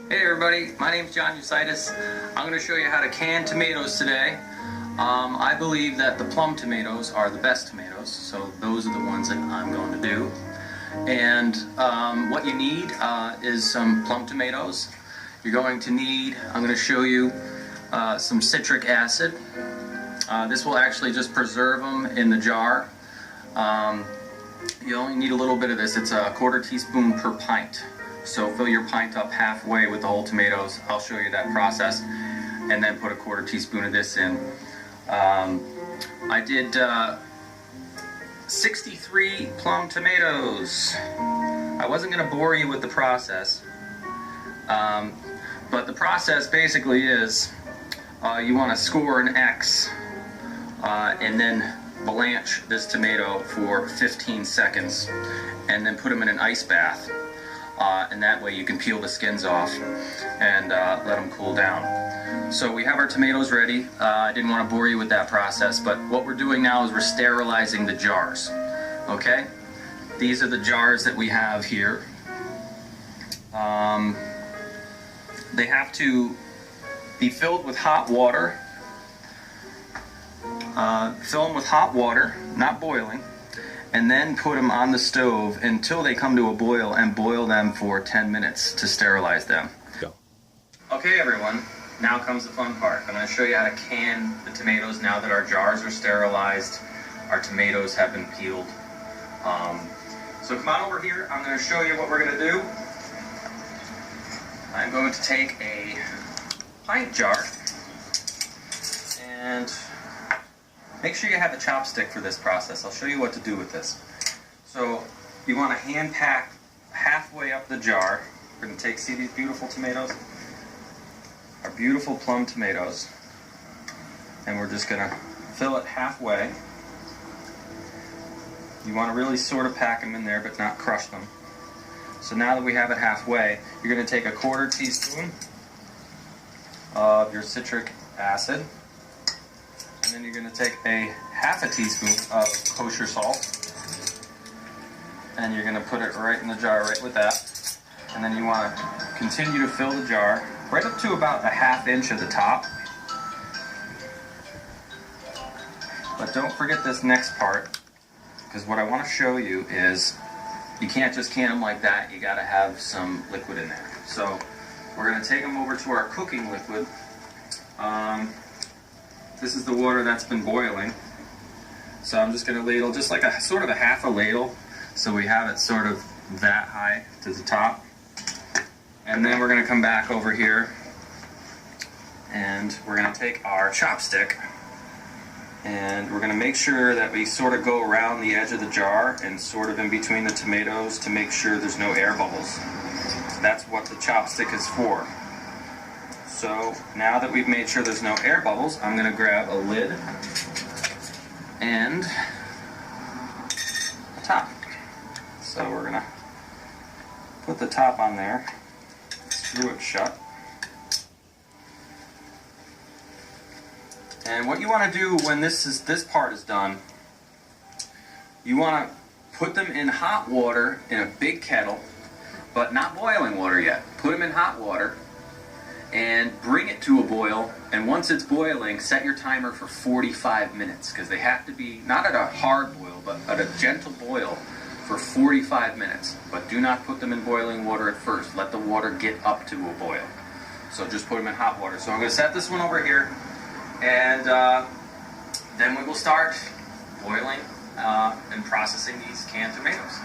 Hey everybody, my name's Jon Yusaitis. I'm going to show you how to can tomatoes today. I believe that the plum tomatoes are the best tomatoes, so those are the ones that I'm going to do. And what you need is some plum tomatoes. You're going to need, I'm going to show you some citric acid. This will actually just preserve them in the jar. You only need a little bit of this. It's a 1/4 teaspoon per pint. So fill your pint up halfway with the whole tomatoes. I'll show you that process. And then put a 1/4 teaspoon of this in. I did 63 plum tomatoes. I wasn't going to bore you with the process. But the process basically is you want to score an X and then blanch this tomato for 15 seconds and then put them in an ice bath. And that way you can peel the skins off and let them cool down. So we have our tomatoes ready. I didn't want to bore you with that process, but what we're doing now is we're sterilizing the jars. Okay? These are the jars that we have here. They have to be filled with hot water. Fill them with hot water, not boiling, and then put them on the stove until they come to a boil and boil them for 10 minutes to sterilize them. Go. Okay everyone, now comes the fun part. I'm going to show you how to can the tomatoes now that our jars are sterilized, our tomatoes have been peeled. So come on over here, I'm going to show you what we're going to do. I'm going to take a pint jar and make sure you have a chopstick for this process. I'll show you what to do with this. So you want to hand pack halfway up the jar. We're going to see these beautiful tomatoes? Our beautiful plum tomatoes. And we're just going to fill it halfway. You want to really sort of pack them in there but not crush them. So now that we have it halfway, you're going to take a 1/4 teaspoon of your citric acid. And then you're going to take a 1/2 teaspoon of kosher salt. And you're going to put it right in the jar right with that. And then you want to continue to fill the jar right up to about a 1/2 inch at the top. But don't forget this next part, because what I want to show you is you can't just can them like that. You got to have some liquid in there. So we're going to take them over to our cooking liquid. This is the water that's been boiling. So I'm just going to ladle just like a sort of a 1/2 ladle, so we have it sort of that high to the top. And then we're going to come back over here and we're going to take our chopstick and we're going to make sure that we sort of go around the edge of the jar and sort of in between the tomatoes to make sure there's no air bubbles. That's what the chopstick is for. So now that we've made sure there's no air bubbles, I'm going to grab a lid and a top. So we're going to put the top on there, screw it shut. And what you want to do when this part is done, you want to put them in hot water in a big kettle, but not boiling water yet. Put them in hot water and bring it to a boil, and once it's boiling, set your timer for 45 minutes, because they have to be not at a hard boil, but at a gentle boil for 45 minutes. But do not put them in boiling water at first. Let the water get up to a boil. So just put them in hot water. So I'm going to set this one over here, and then we will start boiling and processing these canned tomatoes.